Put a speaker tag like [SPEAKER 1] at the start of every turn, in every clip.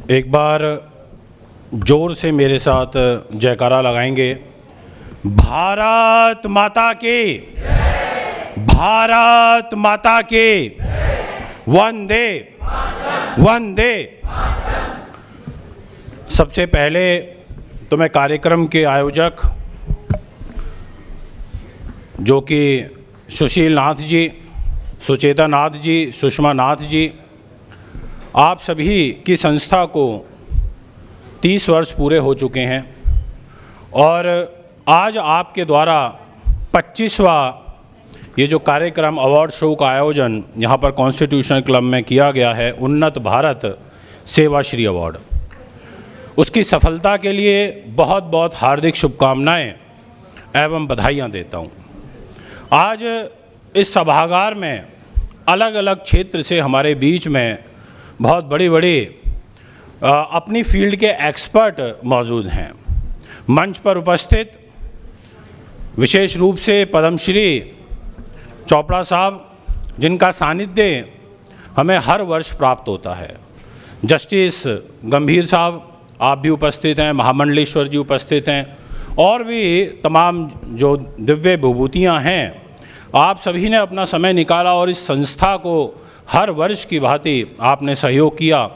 [SPEAKER 1] एक बार जोर से मेरे साथ जयकारा लगाएंगे। भारत माता की, भारत माता की, वंदे वंदे। सबसे पहले तो मैं कार्यक्रम के आयोजक जो कि सुशील नाथ जी, सुचेता नाथ जी, सुषमा नाथ जी, आप सभी की संस्था को 30 वर्ष पूरे हो चुके हैं और आज आपके द्वारा 25वां ये जो कार्यक्रम अवार्ड शो का आयोजन यहाँ पर कॉन्स्टिट्यूशनल क्लब में किया गया है, उन्नत भारत सेवा श्री अवार्ड, उसकी सफलता के लिए बहुत बहुत हार्दिक शुभकामनाएं एवं बधाइयाँ देता हूँ। आज इस सभागार में अलग अलग क्षेत्र से हमारे बीच में बहुत बड़ी बड़ी अपनी फील्ड के एक्सपर्ट मौजूद हैं। मंच पर उपस्थित विशेष रूप से पद्मश्री चोपड़ा साहब, जिनका सानिध्य हमें हर वर्ष प्राप्त होता है, जस्टिस गंभीर साहब आप भी उपस्थित हैं, महामंडलेश्वर जी उपस्थित हैं, और भी तमाम जो दिव्य विभूतियाँ हैं, आप सभी ने अपना समय निकाला और इस संस्था को हर वर्ष की भांति आपने सहयोग किया,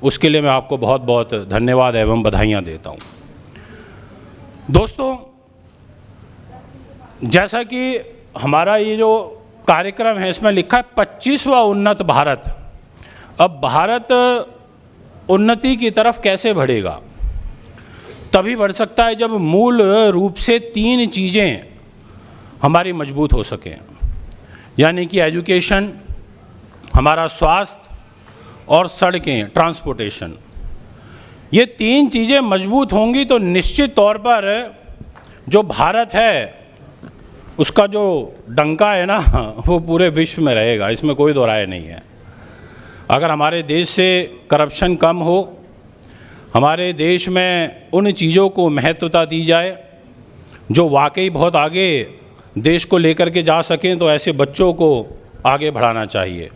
[SPEAKER 1] उसके लिए मैं आपको बहुत बहुत धन्यवाद एवं बधाइयाँ देता हूँ। दोस्तों, जैसा कि हमारा ये जो कार्यक्रम है इसमें लिखा है 25वां उन्नत भारत। अब भारत उन्नति की तरफ कैसे बढ़ेगा? तभी बढ़ सकता है जब मूल रूप से 3 चीज़ें हमारी मजबूत हो सकें, यानी कि एजुकेशन, हमारा स्वास्थ्य और सड़कें, ट्रांसपोर्टेशन। ये 3 चीज़ें मजबूत होंगी तो निश्चित तौर पर जो भारत है उसका जो डंका है ना, वो पूरे विश्व में रहेगा, इसमें कोई दो राय नहीं है। अगर हमारे देश से करप्शन कम हो, हमारे देश में उन चीज़ों को महत्वता दी जाए जो वाकई बहुत आगे देश को लेकर के जा सकें, तो ऐसे बच्चों को आगे बढ़ाना चाहिए।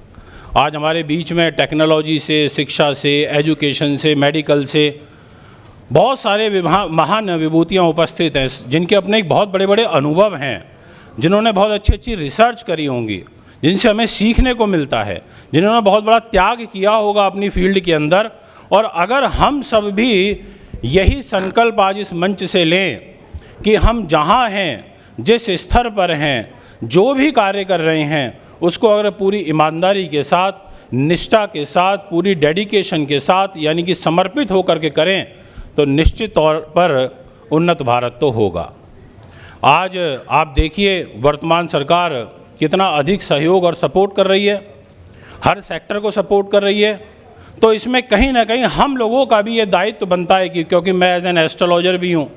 [SPEAKER 1] आज हमारे बीच में टेक्नोलॉजी से, शिक्षा से, एजुकेशन से, मेडिकल से बहुत सारे महान विभूतियाँ उपस्थित हैं, जिनके अपने एक बहुत बड़े बड़े अनुभव हैं, जिन्होंने बहुत अच्छी अच्छी रिसर्च करी होंगी, जिनसे हमें सीखने को मिलता है, जिन्होंने बहुत बड़ा त्याग किया होगा अपनी फील्ड के अंदर। और अगर हम सब भी यही संकल्प आज इस मंच से लें कि हम जहाँ हैं, जिस स्तर पर हैं, जो भी कार्य कर रहे हैं, उसको अगर पूरी ईमानदारी के साथ, निष्ठा के साथ, पूरी डेडिकेशन के साथ, यानी कि समर्पित होकर के करें, तो निश्चित तौर पर उन्नत भारत तो होगा। आज आप देखिए वर्तमान सरकार कितना अधिक सहयोग और सपोर्ट कर रही है, हर सेक्टर को सपोर्ट कर रही है। तो इसमें कहीं ना कहीं हम लोगों का भी ये दायित्व बनता है कि क्योंकि मैं एज एन एस्ट्रोलॉजर भी हूँ,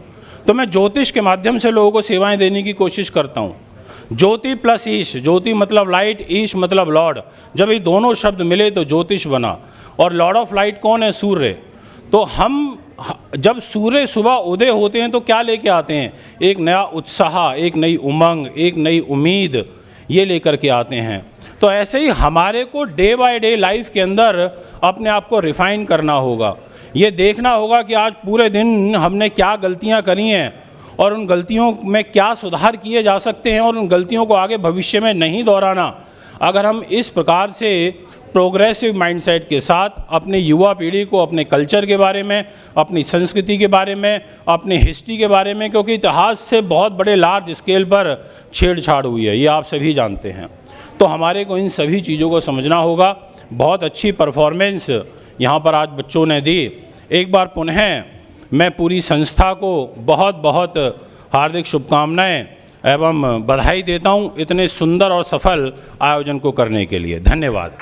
[SPEAKER 1] तो मैं ज्योतिष के माध्यम से लोगों को सेवाएं देने की कोशिश करता हूँ। ज्योति प्लस ईश, ज्योति मतलब लाइट, ईश मतलब लॉर्ड, जब ये दोनों शब्द मिले तो ज्योतिष बना। और लॉर्ड ऑफ लाइट कौन है? सूर्य। तो हम जब सूर्य सुबह उदय होते हैं तो क्या लेके आते हैं? एक नया उत्साह, एक नई उमंग, एक नई उम्मीद, ये लेकर के आते हैं। तो ऐसे ही हमारे को डे बाय डे लाइफ के अंदर अपने आप को रिफाइन करना होगा। ये देखना होगा कि आज पूरे दिन हमने क्या गलतियां करी हैं और उन गलतियों में क्या सुधार किए जा सकते हैं और उन गलतियों को आगे भविष्य में नहीं दोहराना। अगर हम इस प्रकार से प्रोग्रेसिव माइंडसेट के साथ अपनी युवा पीढ़ी को अपने कल्चर के बारे में, अपनी संस्कृति के बारे में, अपनी हिस्ट्री के बारे में, क्योंकि इतिहास से बहुत बड़े लार्ज स्केल पर छेड़छाड़ हुई है, ये आप सभी जानते हैं, तो हमारे को इन सभी चीज़ों को समझना होगा। बहुत अच्छी परफॉर्मेंस यहाँ पर आज बच्चों ने दी। एक बार पुनः मैं पूरी संस्था को बहुत बहुत हार्दिक शुभकामनाएं एवं बधाई देता हूँ इतने सुंदर और सफल आयोजन को करने के लिए। धन्यवाद।